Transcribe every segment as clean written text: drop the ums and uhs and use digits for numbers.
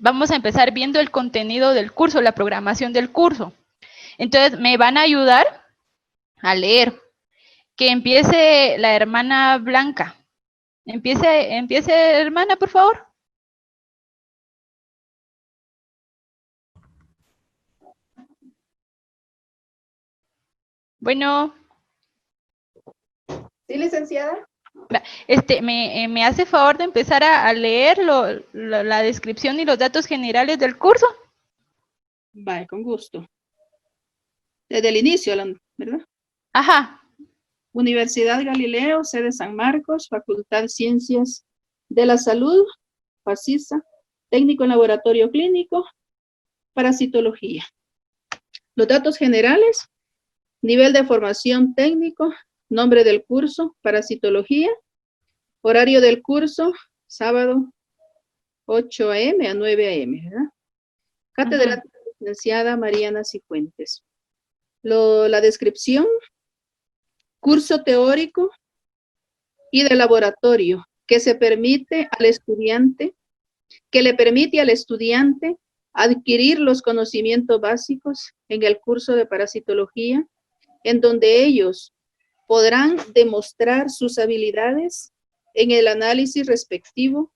vamos a empezar viendo el contenido del curso, la programación del curso. Entonces, me van a ayudar a leer. Que empiece la hermana Blanca. Empiece hermana, por favor. Bueno. Sí, licenciada. ¿Me hace favor de empezar a leer la descripción y los datos generales del curso? Vale, con gusto. Desde el inicio, ¿verdad? Ajá. Universidad Galileo, sede San Marcos, Facultad Ciencias de la Salud, FACISA, técnico en laboratorio clínico, parasitología. Los datos generales, nivel de formación técnico, nombre del curso, parasitología, horario del curso, sábado 8 a.m. a 9 a.m., ¿verdad? Catedrática licenciada Mariana Cifuentes. La descripción, curso teórico y de laboratorio que le permite al estudiante adquirir los conocimientos básicos en el curso de parasitología, en donde ellos podrán demostrar sus habilidades en el análisis respectivo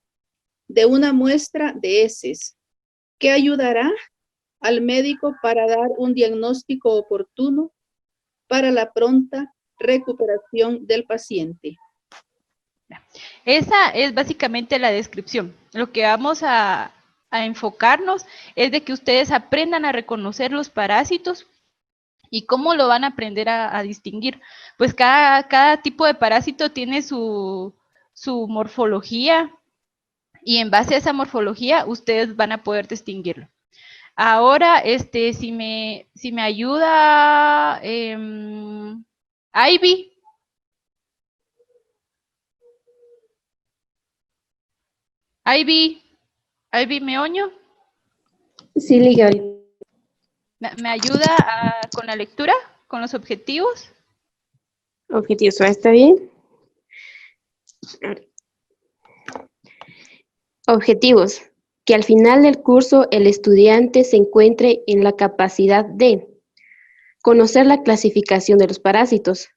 de una muestra de heces, que ayudará al médico para dar un diagnóstico oportuno para la pronta recuperación del paciente. Esa es básicamente la descripción. Lo que vamos a enfocarnos es de que ustedes aprendan a reconocer los parásitos. ¿Y cómo lo van a aprender a distinguir? Pues cada tipo de parásito tiene su morfología, y en base a esa morfología ustedes van a poder distinguirlo. Ahora, si me ayuda Ivy. Ivy Meoño. Sí, Liga. ¿Me ayuda con la lectura, con los objetivos? Objetivos, ¿está bien? Objetivos. Que al final del curso el estudiante se encuentre en la capacidad de conocer la clasificación de los parásitos,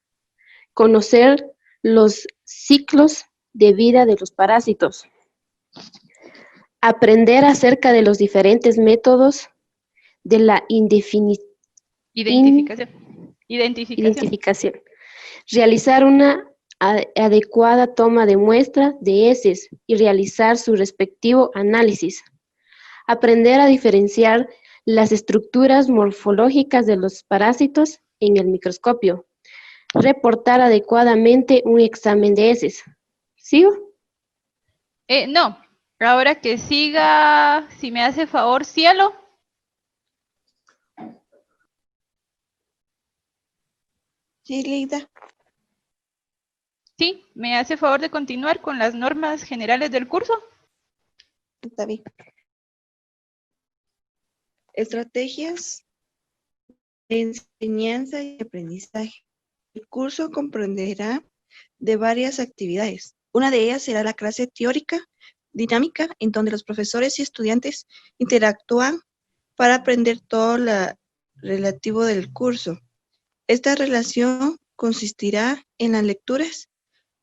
conocer los ciclos de vida de los parásitos, aprender acerca de los diferentes métodos de la identificación, realizar una adecuada toma de muestra de heces y realizar su respectivo análisis, aprender a diferenciar las estructuras morfológicas de los parásitos en el microscopio, reportar adecuadamente un examen de heces. ¿Sigo? No, ahora que siga, si me hace favor, Cielo. Sí, Lida. Sí, ¿me hace favor de continuar con las normas generales del curso? Está bien. Estrategias de enseñanza y aprendizaje. El curso comprenderá de varias actividades. Una de ellas será la clase teórica dinámica, en donde los profesores y estudiantes interactúan para aprender todo lo relativo del curso. Esta relación consistirá en las lecturas,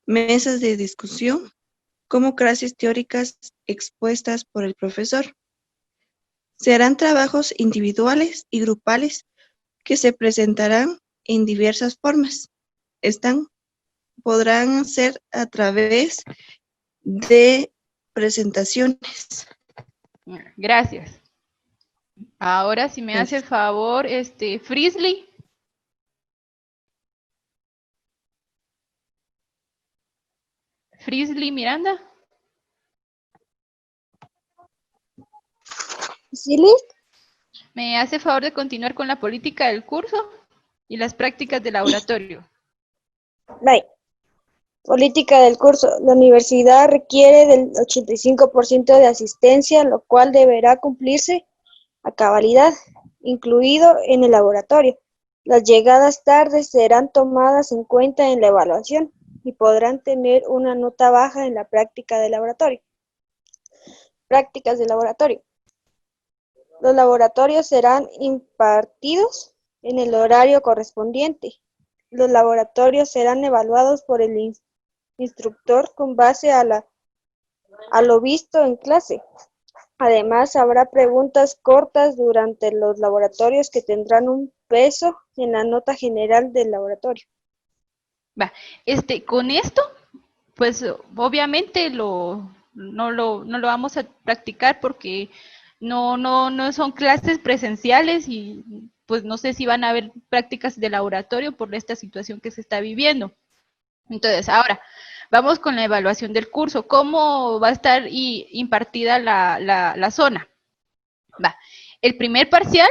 mesas de discusión, como clases teóricas expuestas por el profesor. Se harán trabajos individuales y grupales que se presentarán en diversas formas. Podrán ser a través de presentaciones. Gracias. Ahora, si me hace el favor, Frisley. Frisley Miranda. ¿Sí, Liz? ¿Me hace favor de continuar con la política del curso y las prácticas de laboratorio? Bye. Política del curso. La universidad requiere del 85% de asistencia, lo cual deberá cumplirse a cabalidad, incluido en el laboratorio. Las llegadas tardes serán tomadas en cuenta en la evaluación y podrán tener una nota baja en la práctica de laboratorio. Prácticas de laboratorio. Los laboratorios serán impartidos en el horario correspondiente. Los laboratorios serán evaluados por el instructor con base a lo visto en clase. Además, habrá preguntas cortas durante los laboratorios que tendrán un peso en la nota general del laboratorio. Va, con esto, pues obviamente no lo vamos a practicar porque no son clases presenciales y pues no sé si van a haber prácticas de laboratorio por esta situación que se está viviendo. Entonces, ahora, vamos con la evaluación del curso. ¿Cómo va a estar impartida la zona? Va, el primer parcial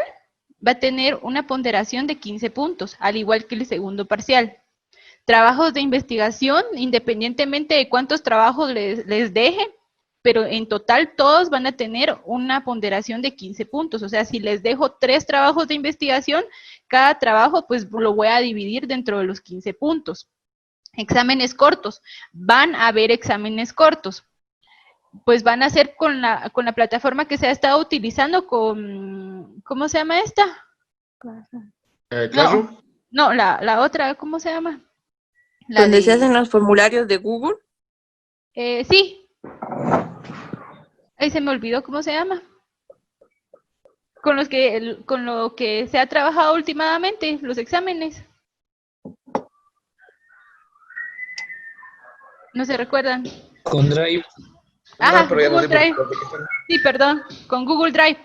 va a tener una ponderación de 15 puntos, al igual que el segundo parcial. Trabajos de investigación, independientemente de cuántos trabajos les dejen, pero en total todos van a tener una ponderación de 15 puntos. O sea, si les dejo 3 trabajos de investigación, cada trabajo pues lo voy a dividir dentro de los 15 puntos. Exámenes cortos. Van a haber exámenes cortos. Pues van a ser con la plataforma que se ha estado utilizando con, ¿cómo se llama esta? Classroom. No, la otra, ¿cómo se llama? ¿Donde se hacen los formularios de Google? Sí. Ahí se me olvidó cómo se llama. Con lo que se ha trabajado últimamente, los exámenes. ¿No se recuerdan? Con Drive. Ah, No, pero ya no Google sé por Drive. Sí, perdón, con Google Drive.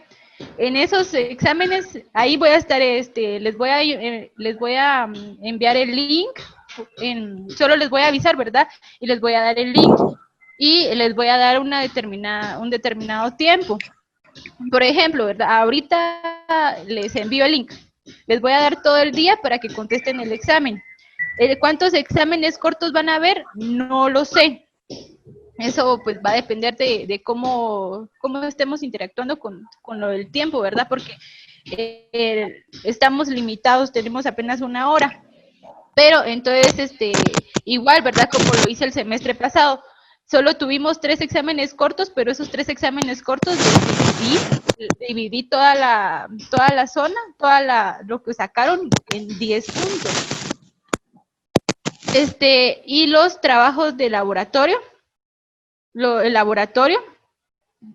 En esos exámenes, ahí voy a estar, les voy a enviar el link, solo les voy a avisar, ¿verdad? Y les voy a dar el link y les voy a dar un determinado tiempo. Por ejemplo, ¿verdad? Ahorita les envío el link. Les voy a dar todo el día para que contesten el examen. ¿Cuántos exámenes cortos van a haber? No lo sé. Eso pues va a depender de cómo estemos interactuando con lo del tiempo, ¿verdad? Porque estamos limitados, tenemos apenas 1 hora. Pero entonces, igual, ¿verdad? Como lo hice el semestre pasado, solo tuvimos 3 exámenes cortos, pero esos 3 exámenes cortos dividí toda la zona, lo que sacaron en 10 puntos. Y los trabajos de laboratorio, el laboratorio,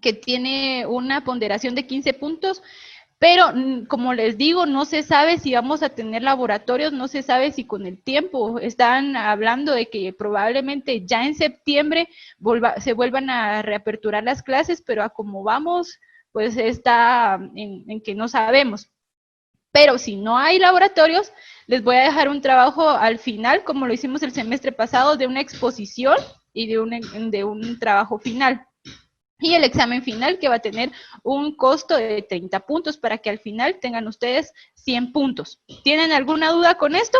que tiene una ponderación de 15 puntos, pero como les digo, no se sabe si vamos a tener laboratorios, no se sabe si con el tiempo. Están hablando de que probablemente ya en septiembre se vuelvan a reaperturar las clases, pero a como vamos, pues está en que no sabemos. Pero si no hay laboratorios, les voy a dejar un trabajo al final, como lo hicimos el semestre pasado, de una exposición y de un trabajo final. Y el examen final, que va a tener un costo de 30 puntos para que al final tengan ustedes 100 puntos. ¿Tienen alguna duda con esto?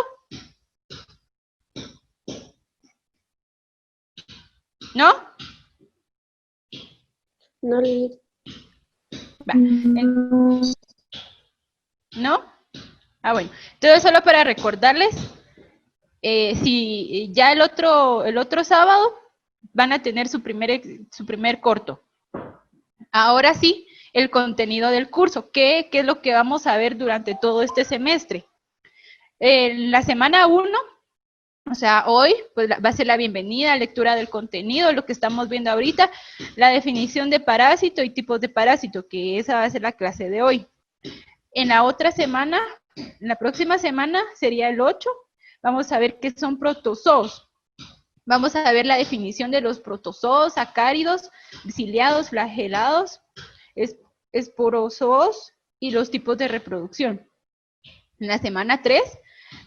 ¿No? No leí. Va. ¿No? Ah, bueno. Entonces, solo para recordarles, si ya el otro sábado van a tener su primer corto. Ahora sí, el contenido del curso. ¿Qué es lo que vamos a ver durante todo este semestre? La semana 1, o sea, hoy, pues va a ser la bienvenida, lectura del contenido, lo que estamos viendo ahorita, la definición de parásito y tipos de parásito, que esa va a ser la clase de hoy. En la otra semana, en la próxima semana, sería el 8, vamos a ver qué son protozoos. Vamos a ver la definición de los protozoos, acáridos, ciliados, flagelados, esporozoos y los tipos de reproducción. En la semana 3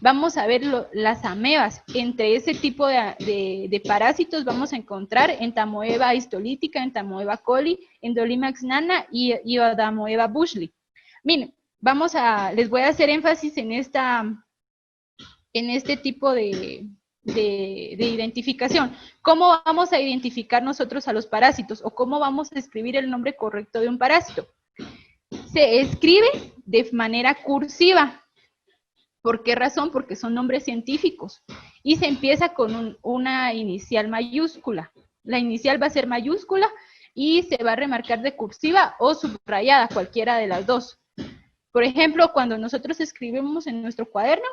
vamos a ver las amebas. Entre ese tipo de parásitos vamos a encontrar Entamoeba histolítica, Entamoeba coli, Endolimax nana y Adamoeba bushley. Miren, les voy a hacer énfasis en este tipo de identificación. ¿Cómo vamos a identificar nosotros a los parásitos? ¿O cómo vamos a escribir el nombre correcto de un parásito? Se escribe de manera cursiva. ¿Por qué razón? Porque son nombres científicos. Y se empieza con una inicial mayúscula. La inicial va a ser mayúscula y se va a remarcar de cursiva o subrayada, cualquiera de las dos. Por ejemplo, cuando nosotros escribimos en nuestro cuaderno,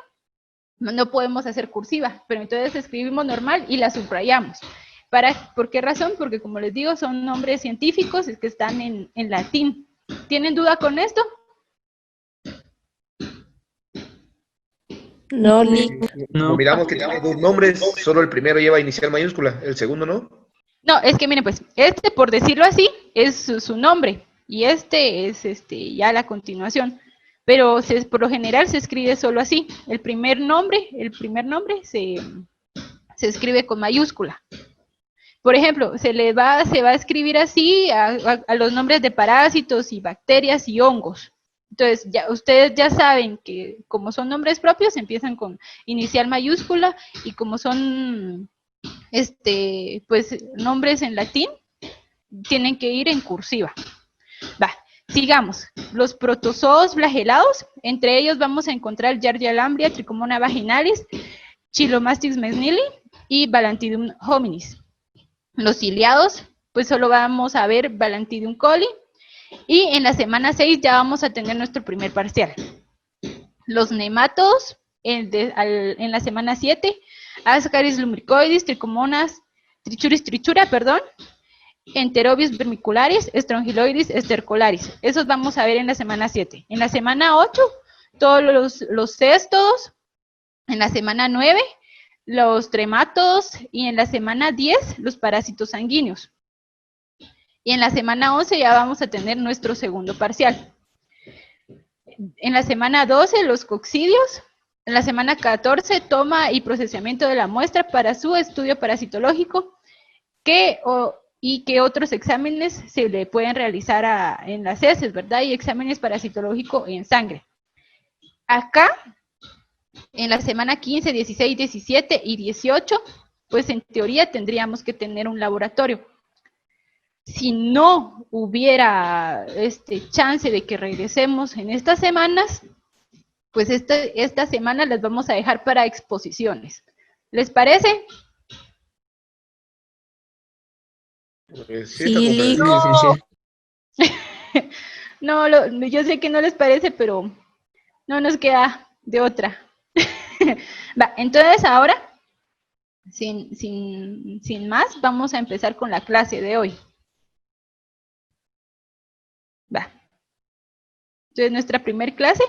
no podemos hacer cursiva, pero entonces escribimos normal y la subrayamos. ¿Por qué razón? Porque como les digo, son nombres científicos que están en latín. ¿Tienen duda con esto? No, Como miramos que tiene dos nombres, solo el primero lleva inicial mayúscula, el segundo no. No, es que miren, pues, este, por decirlo así, es su nombre, y este es ya la continuación. Pero por lo general se escribe solo así. El primer nombre se escribe con mayúscula. Por ejemplo, se va a escribir así a los nombres de parásitos y bacterias y hongos. Entonces, ustedes ya saben que como son nombres propios, empiezan con inicial mayúscula, y como son pues nombres en latín, tienen que ir en cursiva. Va, sigamos. Los protozoos flagelados, entre ellos vamos a encontrar Giardia lamblia, Trichomona vaginalis, Chilomastix mesnili y Balantidium hominis. Los ciliados, pues solo vamos a ver Balantidium coli, y en la semana 6 ya vamos a tener nuestro primer parcial. Los nematodos, en la semana 7, Ascaris lumbricoides, Trichomonas, trichura, Enterobius vermicularis, Strongyloides stercolaris. Esos vamos a ver en la semana 7. En la semana 8, todos los céstodos. En la semana 9, los tremátodos. Y en la semana 10, los parásitos sanguíneos. Y en la semana 11 ya vamos a tener nuestro segundo parcial. En la semana 12, los coccidios. En la semana 14, toma y procesamiento de la muestra para su estudio parasitológico, y que otros exámenes se le pueden realizar en las heces, ¿verdad? Y exámenes parasitológicos en sangre. Acá, en la semana 15, 16, 17 y 18, pues en teoría tendríamos que tener un laboratorio. Si no hubiera chance de que regresemos en estas semanas, pues esta semana las vamos a dejar para exposiciones. ¿Les parece? Sí, No, yo sé que no les parece, pero no nos queda de otra. Va, entonces ahora, sin más, vamos a empezar con la clase de hoy. Va. Entonces, nuestra primer clase,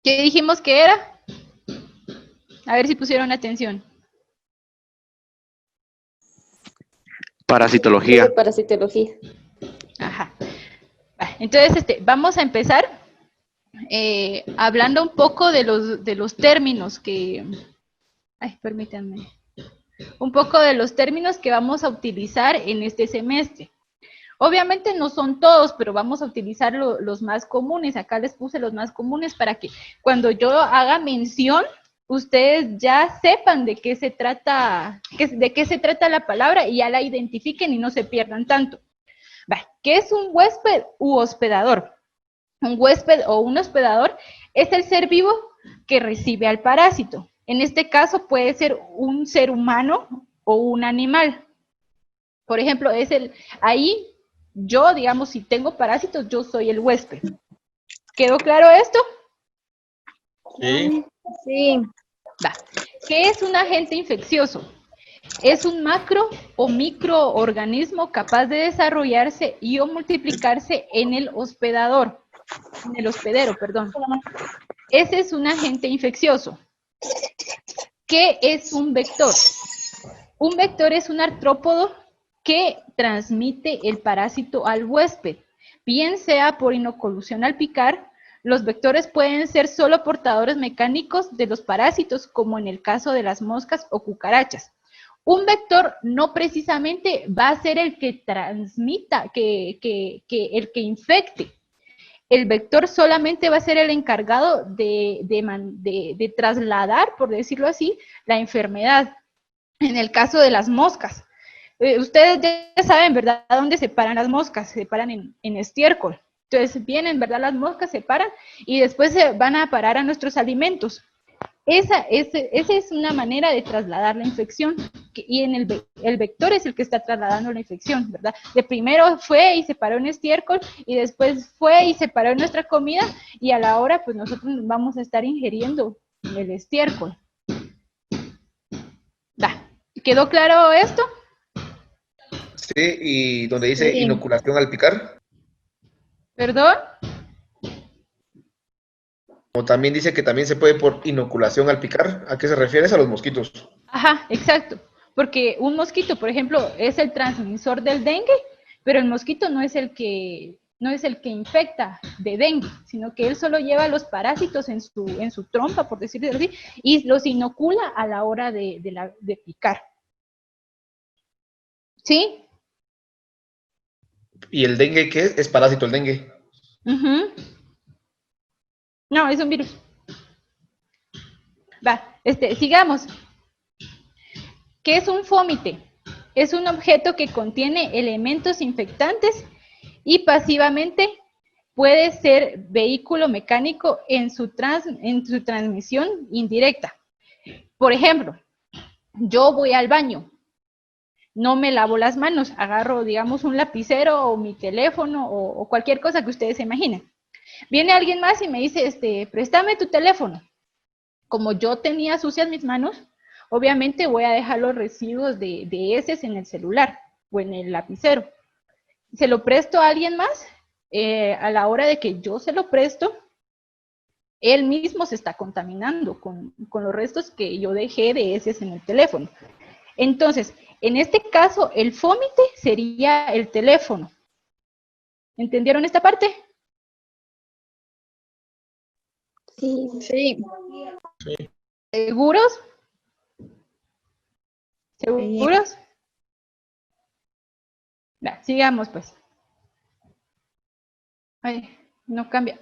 ¿qué dijimos que era? A ver si pusieron atención. Parasitología. Parasitología. Ajá. Entonces, vamos a empezar hablando un poco de los términos que... Ay, permítanme. Un poco de los términos que vamos a utilizar en este semestre. Obviamente no son todos, pero vamos a utilizar los más comunes. Acá les puse los más comunes para que cuando yo haga mención, ustedes ya sepan de qué se trata la palabra y ya la identifiquen y no se pierdan tanto. ¿Qué es un huésped u hospedador? Un huésped o un hospedador es el ser vivo que recibe al parásito. En este caso puede ser un ser humano o un animal. Por ejemplo, ahí yo, digamos, si tengo parásitos, yo soy el huésped. ¿Quedó claro esto? Sí. Sí. ¿Qué es un agente infeccioso? Es un macro o microorganismo capaz de desarrollarse y o multiplicarse en el hospedero, perdón. Ese es un agente infeccioso. ¿Qué es un vector? Un vector es un artrópodo que transmite el parásito al huésped, bien sea por inoculación al picar. Los vectores pueden ser solo portadores mecánicos de los parásitos, como en el caso de las moscas o cucarachas. Un vector no precisamente va a ser el que transmita, el que infecte. El vector solamente va a ser el encargado de trasladar, por decirlo así, la enfermedad. En el caso de las moscas, ustedes ya saben, ¿verdad?, dónde se paran las moscas. Se paran en estiércol. Entonces vienen, ¿verdad?, las moscas se paran y después se van a parar a nuestros alimentos. Esa es una manera de trasladar la infección. y en el vector es el que está trasladando la infección, ¿verdad? De primero fue y se paró en estiércol, y después fue y se paró en nuestra comida, y a la hora, pues nosotros vamos a estar ingiriendo el estiércol. ¿Quedó claro esto? Sí, y donde dice Sí. inoculación al picar, ¿Perdón? o también dice que también se puede por inoculación al picar. ¿A qué se refiere? A los mosquitos. Ajá, exacto. Porque un mosquito, por ejemplo, es el transmisor del dengue, pero el mosquito no es el que infecta de dengue, sino que él solo lleva los parásitos en su trompa, por decirlo así, y los inocula a la hora de picar. ¿Sí? ¿Y el dengue qué es? Es parásito el dengue. Uh-huh. No, es un virus. Sigamos. ¿Qué es un fómite? Es un objeto que contiene elementos infectantes y pasivamente puede ser vehículo mecánico en su transmisión indirecta. Por ejemplo, yo voy al baño, no me lavo las manos, agarro, digamos, un lapicero o mi teléfono o cualquier cosa que ustedes se imaginen. Viene alguien más y me dice, préstame tu teléfono. Como yo tenía sucias mis manos, obviamente voy a dejar los residuos de heces en el celular o en el lapicero. Se lo presto a alguien más, a la hora de que yo se lo presto, él mismo se está contaminando con los restos que yo dejé de heces en el teléfono. Entonces, en este caso, el fómite sería el teléfono. ¿Entendieron esta parte? Sí. Sí. ¿Seguros? ¿Seguros? Sigamos, pues. Ay, no cambia.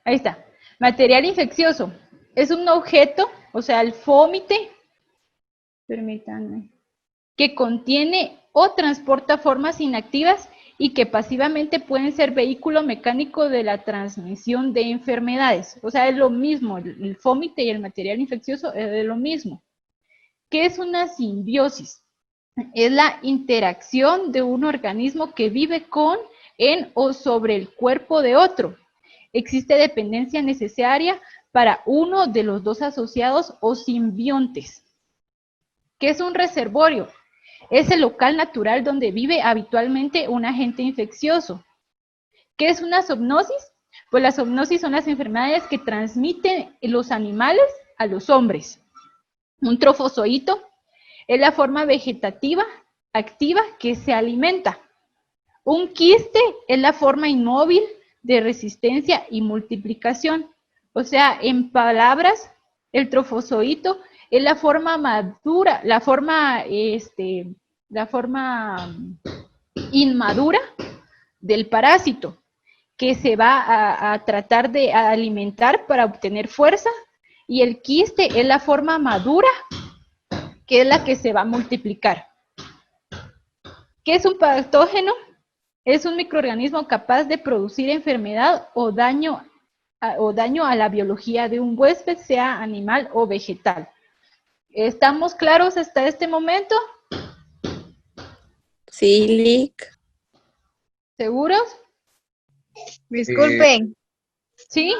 Ahí está. Material infeccioso. Es un objeto, o sea, el fómite, permítanme, que contiene o transporta formas inactivas y que pasivamente pueden ser vehículo mecánico de la transmisión de enfermedades. O sea, es lo mismo, el fómite y el material infeccioso es lo mismo. ¿Qué es una simbiosis? Es la interacción de un organismo que vive con, en o sobre el cuerpo de otro. Existe dependencia necesaria para uno de los dos asociados o simbiontes. ¿Qué es un reservorio? Es el local natural donde vive habitualmente un agente infeccioso. ¿Qué es una zoonosis? Pues las zoonosis son las enfermedades que transmiten los animales a los hombres. Un trofozoito es la forma vegetativa activa que se alimenta. Un quiste es la forma inmóvil de resistencia y multiplicación. O sea, en palabras, el trofozoito es la forma madura, la forma inmadura del parásito, que se va a tratar de alimentar para obtener fuerza, y el quiste es la forma madura, que es la que se va a multiplicar. ¿Qué es un patógeno? Es un microorganismo capaz de producir enfermedad o daño a la biología de un huésped, sea animal o vegetal. ¿Estamos claros hasta este momento? Sí, Lick. ¿Seguros? Disculpen, ¿Sí?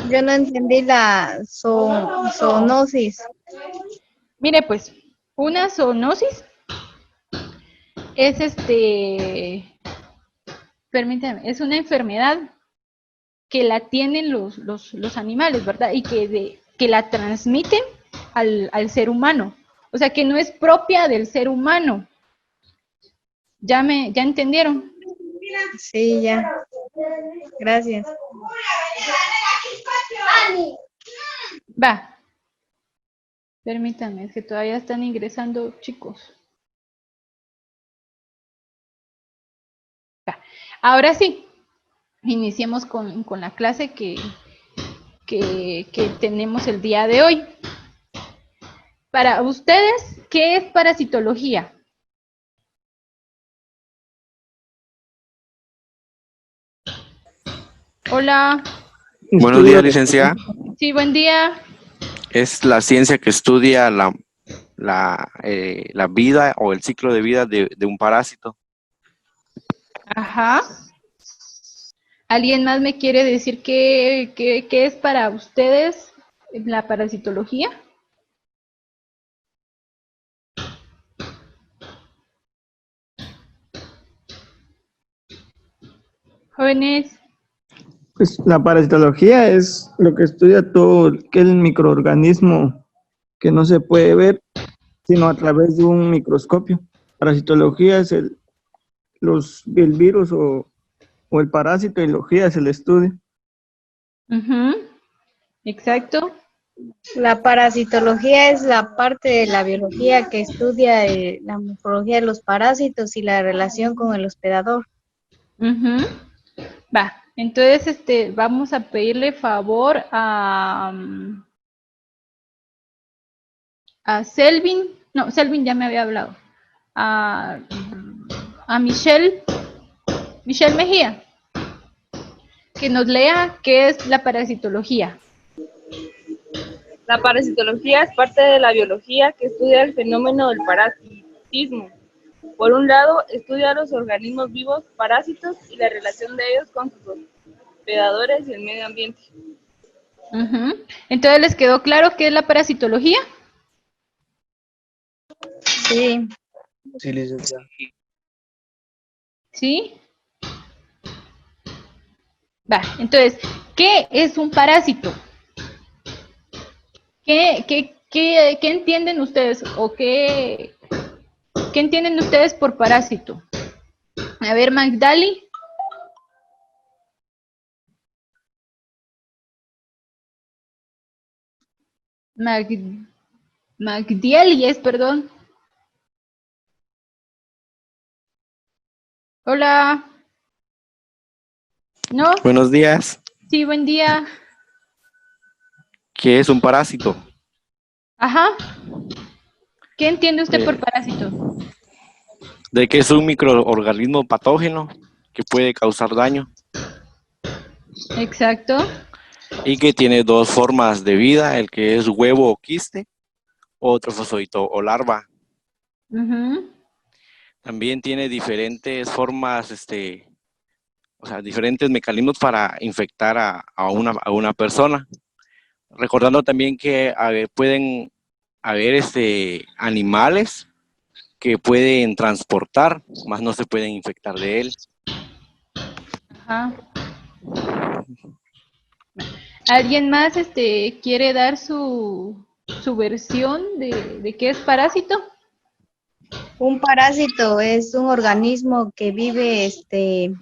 yo no entendí la zoonosis. Mire, pues, una zoonosis es permítame, es una enfermedad que la tienen los animales, ¿verdad? Y que la transmiten al ser humano. O sea, que no es propia del ser humano. ¿Ya entendieron? Sí, ya. Gracias. Va. Permítanme, es que todavía están ingresando chicos. Va. Ahora sí, iniciemos con la clase que tenemos el día de hoy. Para ustedes, ¿qué es parasitología? Hola. Buenos estudio días, licenciada. Sí, buen día. Es la ciencia que estudia la vida o el ciclo de vida de un parásito. Ajá. ¿Alguien más me quiere decir qué es para ustedes la parasitología? Jóvenes. Pues la parasitología es lo que estudia todo el microorganismo que no se puede ver sino a través de un microscopio. Parasitología es el virus o el parásito, y logía es el estudio. Ujú, exacto. La parasitología es la parte de la biología que estudia la morfología de los parásitos y la relación con el hospedador. Ujú. Va, entonces vamos a pedirle favor a Selvin. No, Selvin ya me había hablado. A Michelle Mejía, que nos lea qué es la parasitología. La parasitología es parte de la biología que estudia el fenómeno del parasitismo. Por un lado, estudia a los organismos vivos parásitos y la relación de ellos con sus hospedadores y el medio ambiente. Ujú. Entonces, ¿les quedó claro qué es la parasitología? Sí. Sí, licenciada. ¿Sí? Va, entonces, ¿qué es un parásito? ¿Qué entienden ustedes o qué entienden ustedes por parásito? A ver, Magdali. Magdielies, perdón. Hola. ¿No? Buenos días. Sí, buen día. ¿Qué es un parásito? Ajá. ¿Qué entiende usted por parásito? De que es un microorganismo patógeno que puede causar daño Exacto. y que tiene dos formas de vida, el que es huevo o quiste, o trofosóito o larva. Ujú. También tiene diferentes formas, o sea, diferentes mecanismos para infectar a una persona. Recordando también que pueden haber animales que pueden transportar, más no se pueden infectar de él. Ajá. ¿Alguien más quiere dar su versión de qué es parásito? Un parásito es un organismo que vive en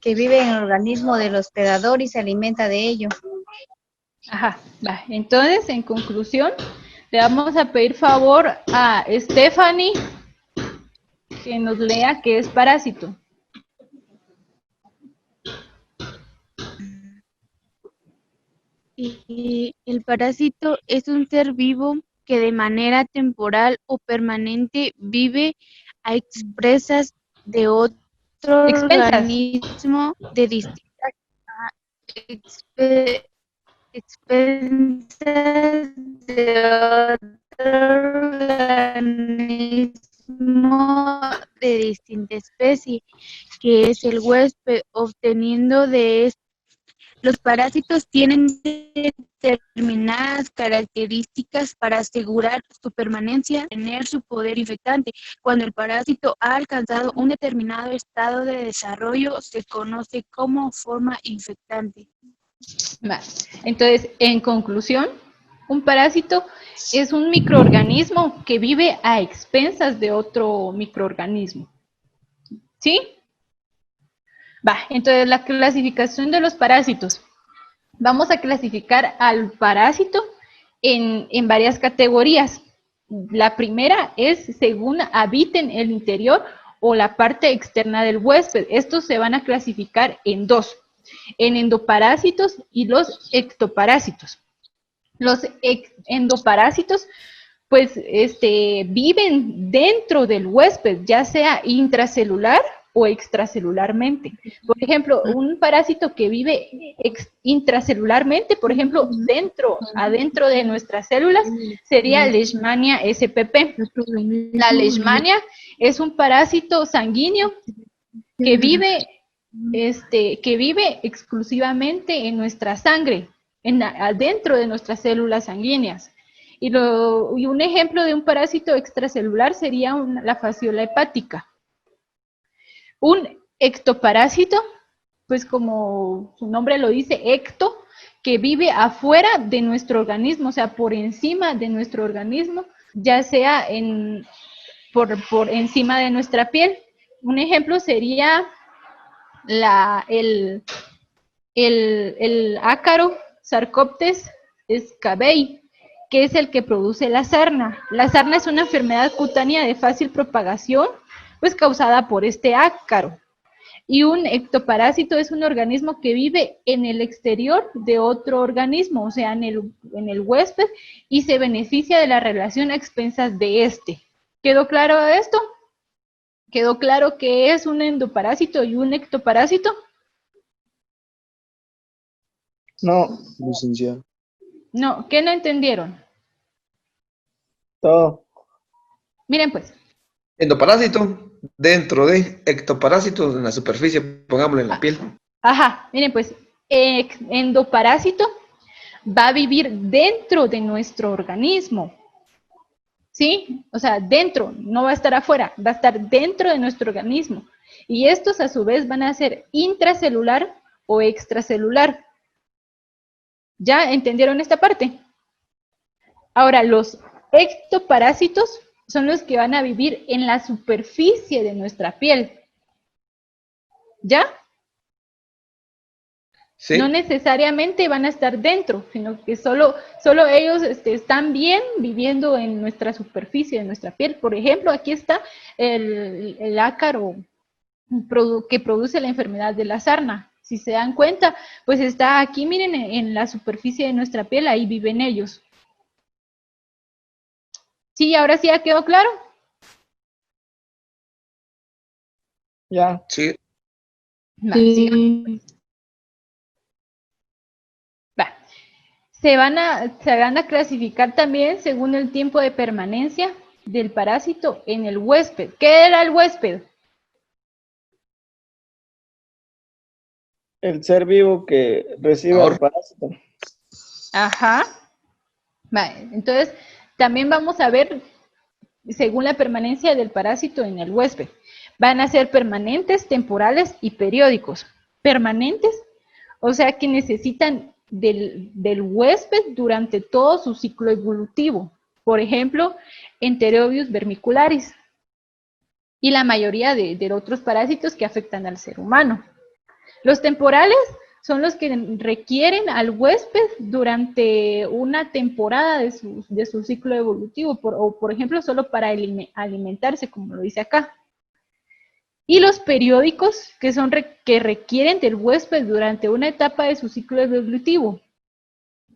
el organismo del hospedador y se alimenta de ello. Ajá, va. Entonces, en conclusión, le vamos a pedir favor a Stephanie que nos lea qué es parásito. Y el parásito es un ser vivo que de manera temporal o permanente vive a expensas de otro organismo de distintas expensas de otro organismo de distinta especie, que es el huésped, obteniendo de este. Los parásitos tienen determinadas características para asegurar su permanencia, tener su poder infectante. Cuando el parásito ha alcanzado un determinado estado de desarrollo, se conoce como forma infectante. Vale. Entonces, en conclusión, un parásito es un microorganismo que vive a expensas de otro microorganismo. ¿Sí? Va, entonces la clasificación de los parásitos. Vamos a clasificar al parásito en varias categorías. La primera es según habiten el interior o la parte externa del huésped. Estos se van a clasificar en dos, en endoparásitos y los ectoparásitos. Los endoparásitos pues viven dentro del huésped, ya sea intracelular o extracelularmente. Por ejemplo, un parásito que vive intracelularmente, por ejemplo, adentro de nuestras células, sería Leishmania spp. La Leishmania es un parásito sanguíneo que vive exclusivamente en nuestra sangre, adentro de nuestras células sanguíneas. Y un ejemplo de un parásito extracelular sería la fasciola hepática. Un ectoparásito, pues como su nombre lo dice, ecto, que vive afuera de nuestro organismo, o sea, por encima de nuestro organismo, ya sea por encima de nuestra piel. Un ejemplo sería el ácaro Sarcoptes scabei, que es el que produce la sarna. La sarna es una enfermedad cutánea de fácil propagación, pues causada por este ácaro. Y un ectoparásito es un organismo que vive en el exterior de otro organismo, o sea, en el huésped, y se beneficia de la relación a expensas de este. ¿Quedó claro esto? ¿Quedó claro qué es un endoparásito y un ectoparásito? No, Licenciado. No, ¿qué no entendieron? todo. Miren pues. Endoparásito dentro de ectoparásitos en la superficie, pongámoslo en la piel. Ajá, miren pues, endoparásito va a vivir dentro de nuestro organismo, ¿sí? O sea, dentro, no va a estar afuera, va a estar dentro de nuestro organismo. Y estos a su vez van a ser intracelular o extracelular. ¿Ya entendieron esta parte? Ahora, los ectoparásitos son los que van a vivir en la superficie de nuestra piel. ¿Ya? ¿Sí? No necesariamente van a estar dentro, sino que solo ellos están bien viviendo en nuestra superficie, de nuestra piel. Por ejemplo, aquí está el ácaro que produce la enfermedad de la sarna. Si se dan cuenta, pues está aquí, miren, en la superficie de nuestra piel, ahí viven ellos. ¿Sí? ¿Ahora sí ya quedó claro? Ya. Sí. Va, sigamos, pues. Va. Se van a clasificar también según el tiempo de permanencia del parásito en el huésped. ¿Qué era el huésped? El ser vivo que recibe al parásito. Ajá. Vale, entonces, también vamos a ver, según la permanencia del parásito en el huésped. Van a ser permanentes, temporales y periódicos. Permanentes, o sea que necesitan del huésped durante todo su ciclo evolutivo. Por ejemplo, Enterobius vermicularis y la mayoría de otros parásitos que afectan al ser humano. Los temporales son los que requieren al huésped durante una temporada de su ciclo evolutivo, o por ejemplo, solo para alimentarse, como lo dice acá. Y los periódicos, que requieren del huésped durante una etapa de su ciclo evolutivo.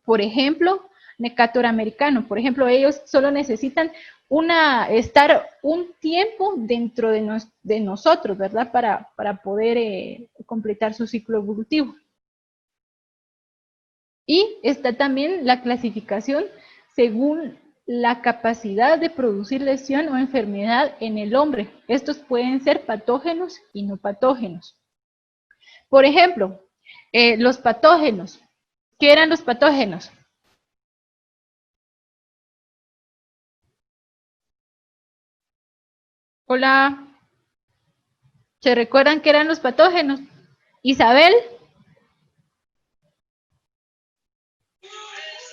Por ejemplo, Necator americano. Por ejemplo, ellos solo necesitan estar un tiempo dentro de nosotros, ¿verdad? Para poder completar su ciclo evolutivo. Y está también la clasificación según la capacidad de producir lesión o enfermedad en el hombre. Estos pueden ser patógenos y no patógenos. Por ejemplo, los patógenos. ¿Qué eran los patógenos? Hola. ¿Se recuerdan qué eran los patógenos? Isabel.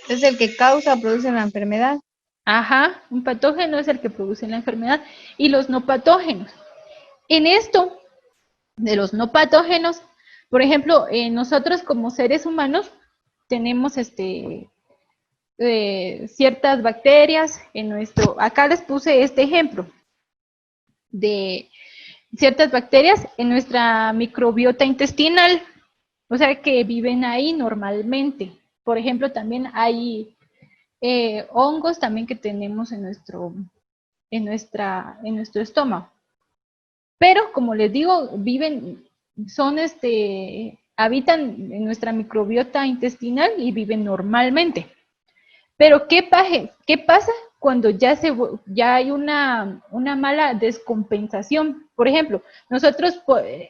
Es el que causa o produce la enfermedad. Ajá, un patógeno es el que produce la enfermedad. Y los no patógenos. En esto, de los no patógenos, por ejemplo, nosotros como seres humanos tenemos ciertas bacterias en acá les puse este ejemplo de ciertas bacterias en nuestra microbiota intestinal, o sea que viven ahí normalmente. Por ejemplo, también hay hongos también que tenemos en nuestro estómago. Pero, como les digo, habitan en nuestra microbiota intestinal y viven normalmente. Pero, ¿qué pasa cuando ya hay una mala descompensación? Por ejemplo, nosotros,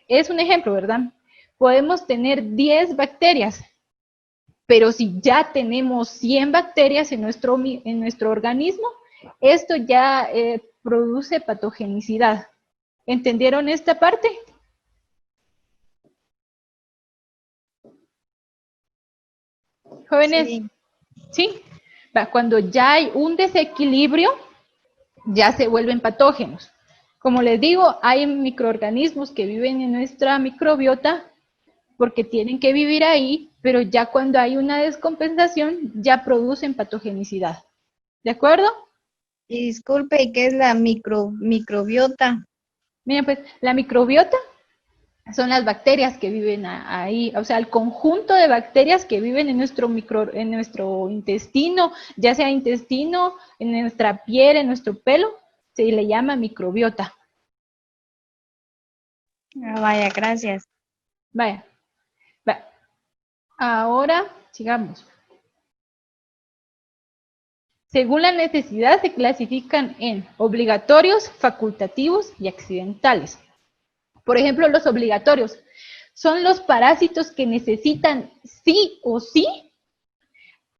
es un ejemplo, ¿verdad? Podemos tener 10 bacterias, pero si ya tenemos 100 bacterias en nuestro organismo, esto ya produce patogenicidad. ¿Entendieron esta parte? Jóvenes, Sí. ¿sí? Cuando ya hay un desequilibrio, ya se vuelven patógenos. Como les digo, hay microorganismos que viven en nuestra microbiota porque tienen que vivir ahí, pero ya cuando hay una descompensación, ya producen patogenicidad. ¿De acuerdo? Y disculpe, ¿y qué es la microbiota? Miren, pues la microbiota son las bacterias que viven ahí, o sea, el conjunto de bacterias que viven en nuestro intestino, ya sea intestino, en nuestra piel, en nuestro pelo, se le llama microbiota. Ah, vaya, gracias. Vaya. Ahora, sigamos. Según la necesidad, se clasifican en obligatorios, facultativos y accidentales. Por ejemplo, los obligatorios son los parásitos que necesitan sí o sí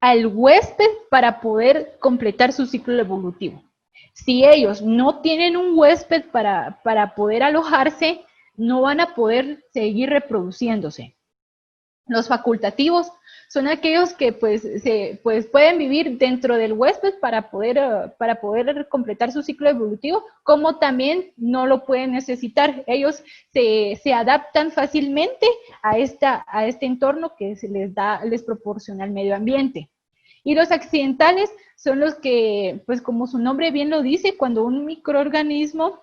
al huésped para poder completar su ciclo evolutivo. Si ellos no tienen un huésped para poder alojarse, no van a poder seguir reproduciéndose. Los facultativos son aquellos que pues pueden vivir dentro del huésped para poder completar su ciclo evolutivo, como también no lo pueden necesitar. Ellos se adaptan fácilmente a este entorno que les proporciona el medio ambiente. Y los accidentales son los que, pues como su nombre bien lo dice, cuando un microorganismo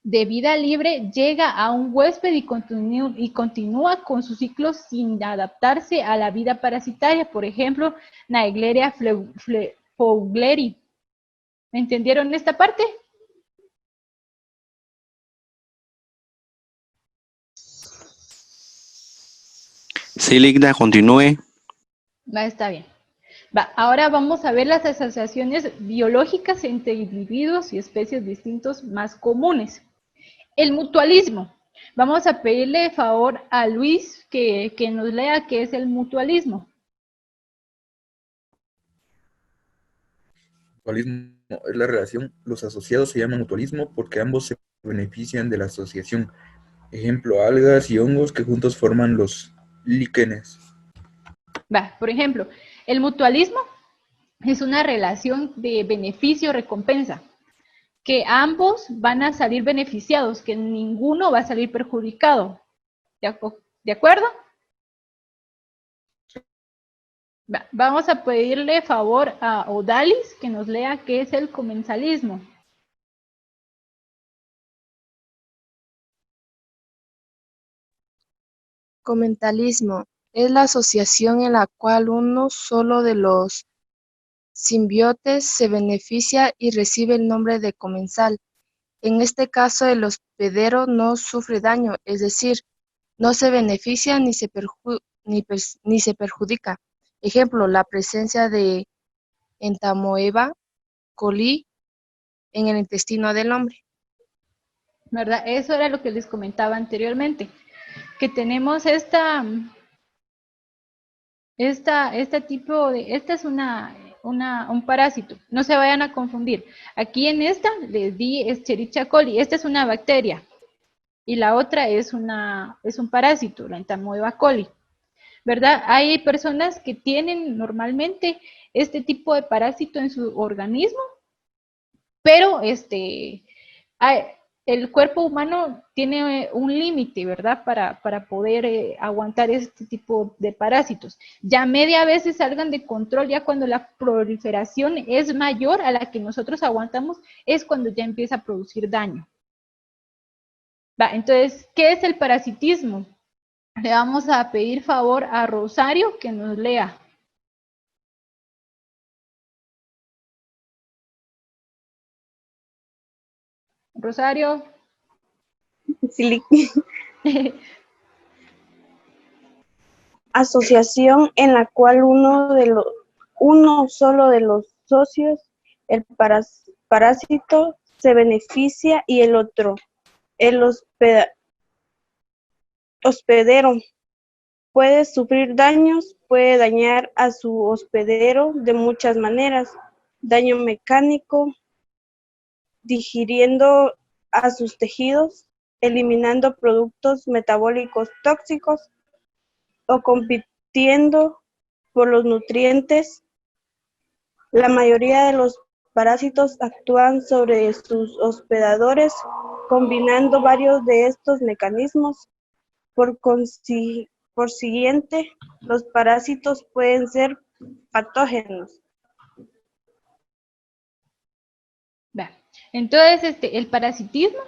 de vida libre llega a un huésped y continúa con su ciclo sin adaptarse a la vida parasitaria. Por ejemplo, Naegleria fowleri. ¿Me entendieron esta parte? Sí, Ligda, continúe. Está bien. Ahora vamos a ver las asociaciones biológicas entre individuos y especies distintos más comunes. El mutualismo. Vamos a pedirle favor a Luis que nos lea qué es el mutualismo. Mutualismo es la relación, los asociados se llaman mutualismo porque ambos se benefician de la asociación. Ejemplo, algas y hongos que juntos forman los líquenes. Por ejemplo, el mutualismo es una relación de beneficio-recompensa, que ambos van a salir beneficiados, que ninguno va a salir perjudicado. ¿De acuerdo? Vamos a pedirle favor a Odalis que nos lea qué es el comensalismo. Comensalismo es la asociación en la cual uno solo de los simbiontes se beneficia y recibe el nombre de comensal. En este caso, el hospedero no sufre daño, es decir, no se beneficia ni se perjudica. Ejemplo, la presencia de Entamoeba coli en el intestino del hombre. ¿Verdad? Eso era lo que les comentaba anteriormente, que tenemos este es un parásito, no se vayan a confundir. Aquí en esta les di Escherichia coli, esta es una bacteria y la otra es un parásito, la Entamoeba coli, ¿verdad? Hay personas que tienen normalmente este tipo de parásito en su organismo, pero el cuerpo humano tiene un límite, ¿verdad? Para poder aguantar este tipo de parásitos. Ya media veces salgan de control, ya cuando la proliferación es mayor a la que nosotros aguantamos, es cuando ya empieza a producir daño. Entonces, ¿qué es el parasitismo? Le vamos a pedir favor a Rosario que nos lea. Rosario. Asociación en la cual uno solo de los socios, el parásito, se beneficia y el otro, el hospedero, puede sufrir daños, puede dañar a su hospedero de muchas maneras, daño mecánico, digiriendo a sus tejidos, eliminando productos metabólicos tóxicos o compitiendo por los nutrientes. La mayoría de los parásitos actúan sobre sus hospedadores, combinando varios de estos mecanismos. Por siguiente, los parásitos pueden ser patógenos. Entonces, el parasitismo,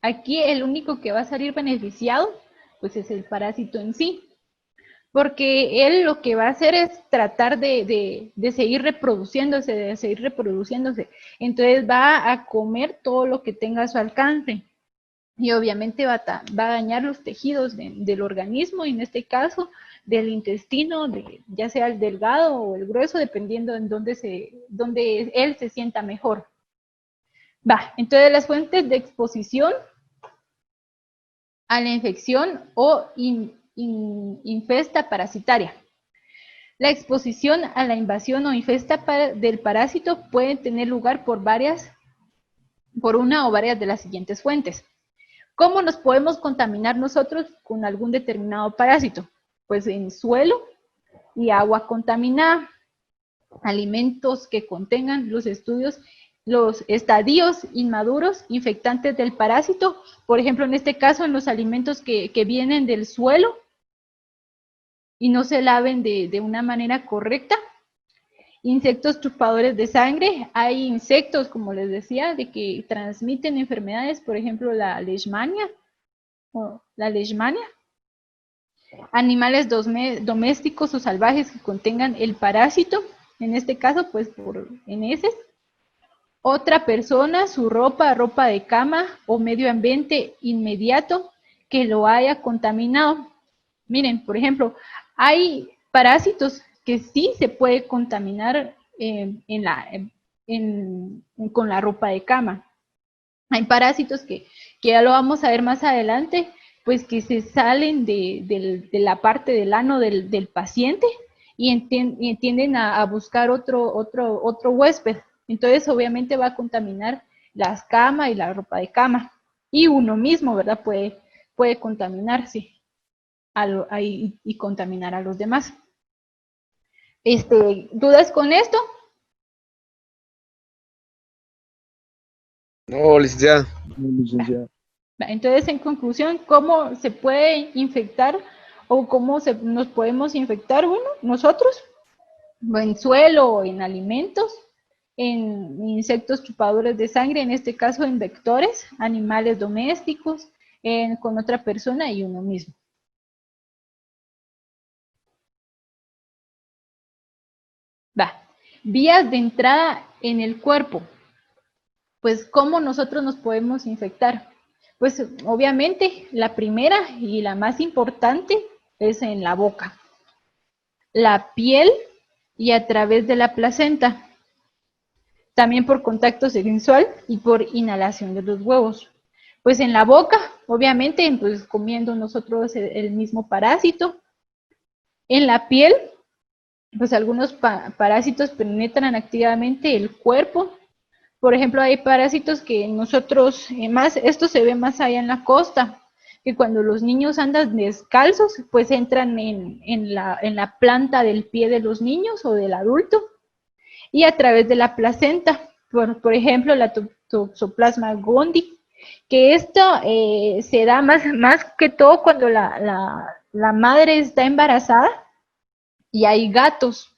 aquí el único que va a salir beneficiado, pues es el parásito en sí. Porque él lo que va a hacer es tratar de seguir reproduciéndose, Entonces va a comer todo lo que tenga a su alcance. Y obviamente va a dañar los tejidos del organismo, y en este caso del intestino, ya sea el delgado o el grueso, dependiendo en donde él se sienta mejor. Entonces las fuentes de exposición a la infección o infesta parasitaria. La exposición a la invasión o infesta del parásito puede tener lugar por una o varias de las siguientes fuentes. ¿Cómo nos podemos contaminar nosotros con algún determinado parásito? Pues en suelo y agua contaminada, alimentos que contengan los estadios inmaduros infectantes del parásito, por ejemplo, en este caso, en los alimentos que vienen del suelo y no se laven de una manera correcta. Insectos chupadores de sangre. Hay insectos, como les decía, de que transmiten enfermedades, por ejemplo, la leishmania. Animales domésticos o salvajes que contengan el parásito, en este caso, pues por heces. Otra persona, su ropa de cama o medio ambiente inmediato que lo haya contaminado. Miren, por ejemplo, hay parásitos que sí se puede contaminar con la ropa de cama. Hay parásitos que ya lo vamos a ver más adelante, pues que se salen de la parte del ano del paciente y tienden a buscar otro huésped. Entonces, obviamente va a contaminar las camas y la ropa de cama. Y uno mismo, ¿verdad? Puede contaminarse y contaminar a los demás. ¿Dudas con esto? No, licenciada. Entonces, en conclusión, ¿cómo se puede infectar o cómo nos podemos infectar nosotros? En suelo o en alimentos, en insectos chupadores de sangre, en este caso en vectores, animales domésticos, con otra persona y uno mismo. Vías de entrada en el cuerpo. Pues, ¿cómo nosotros nos podemos infectar? Pues, obviamente, la primera y la más importante es en la boca, la piel y a través de la placenta. También por contacto sexual y por inhalación de los huevos. Pues en la boca, obviamente, pues comiendo nosotros el mismo parásito. En la piel, pues algunos parásitos penetran activamente el cuerpo. Por ejemplo, hay parásitos que nosotros, esto se ve más allá en la costa, que cuando los niños andan descalzos, pues entran en la planta del pie de los niños o del adulto, y a través de la placenta, por ejemplo, la Toxoplasma gondii, que esto se da más que todo cuando la madre está embarazada y hay gatos.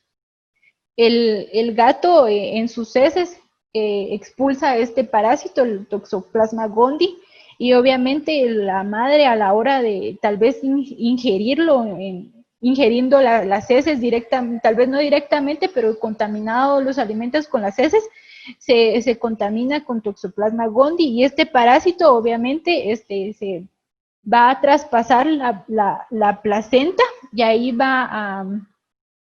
El gato en sus heces expulsa este parásito, el Toxoplasma gondii, y obviamente la madre a la hora de tal vez ingiriendo las heces directamente, tal vez no directamente, pero contaminados los alimentos con las heces, se contamina con Toxoplasma gondii y este parásito obviamente se va a traspasar la placenta y ahí va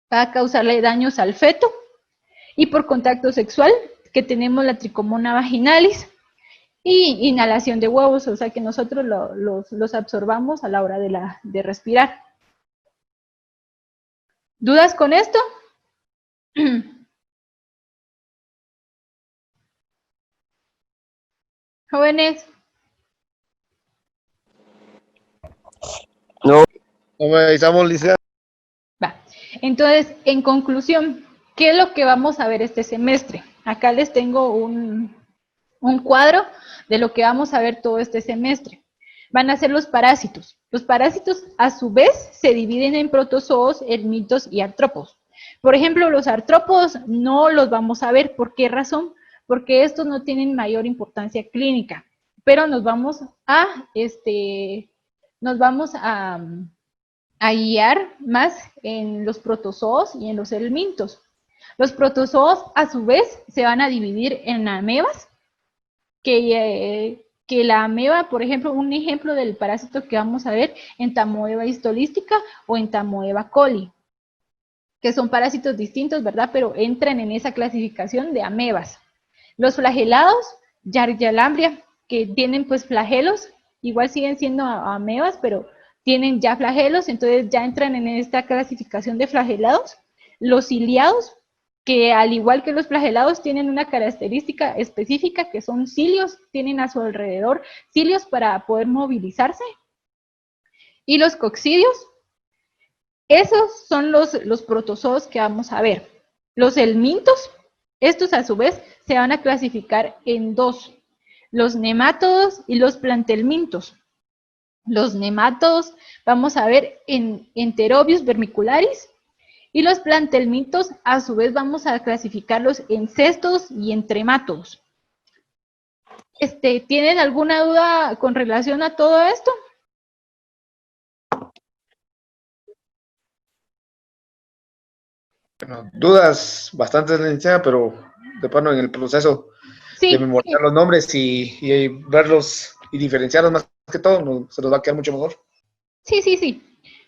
a causarle daños al feto. Y por contacto sexual, que tenemos la tricomona vaginalis y inhalación de huevos, o sea que nosotros los absorbamos a la hora de respirar. ¿Dudas con esto? Jóvenes. No me avisamos, Licenciada. Va. Entonces, en conclusión, ¿qué es lo que vamos a ver este semestre? Acá les tengo un cuadro de lo que vamos a ver todo este semestre. Van a ser los parásitos. Los parásitos, a su vez, se dividen en protozoos, helmintos y artrópodos. Por ejemplo, los artrópodos no los vamos a ver. ¿Por qué razón? Porque estos no tienen mayor importancia clínica. Pero nos vamos a guiar más en los protozoos y en los helmintos. Los protozoos, a su vez, se van a dividir en amebas, que la ameba, por ejemplo, un ejemplo del parásito que vamos a ver, Entamoeba histolística o Entamoeba coli, que son parásitos distintos, ¿verdad? Pero entran en esa clasificación de amebas. Los flagelados, Yargallambria, que tienen pues flagelos, igual siguen siendo amebas, pero tienen ya flagelos, entonces ya entran en esta clasificación de flagelados. Los ciliados, que al igual que los flagelados tienen una característica específica, que son cilios, tienen a su alrededor cilios para poder movilizarse. Y los coccidios, esos son los protozoos que vamos a ver. Los helmintos, estos a su vez se van a clasificar en dos, los nemátodos y los plantelmintos. Los nemátodos vamos a ver en Enterobius vermicularis, y los plantelmintos, a su vez, vamos a clasificarlos en cestos y en tremátodos. ¿Tienen alguna duda con relación a todo esto? Bueno, dudas bastantes, licenciada, pero de plano en el proceso de memorizar los nombres y verlos y diferenciarlos más que todo, se nos va a quedar mucho mejor. Sí.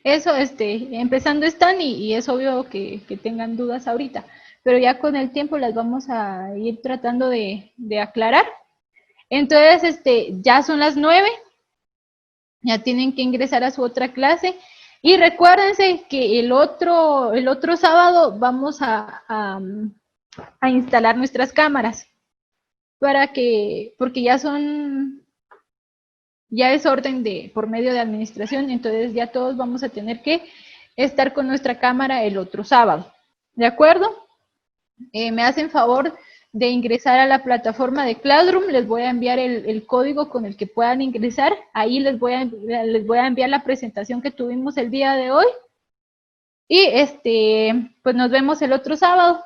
Eso, empezando están y es obvio que tengan dudas ahorita, pero ya con el tiempo las vamos a ir tratando de aclarar. Entonces, ya son las 9, ya tienen que ingresar a su otra clase y recuérdense que el otro sábado vamos a instalar nuestras cámaras porque ya es orden por medio de administración, entonces ya todos vamos a tener que estar con nuestra cámara el otro sábado, ¿de acuerdo? Me hacen favor de ingresar a la plataforma de Classroom, les voy a enviar el código con el que puedan ingresar, ahí les voy a enviar la presentación que tuvimos el día de hoy, y pues nos vemos el otro sábado.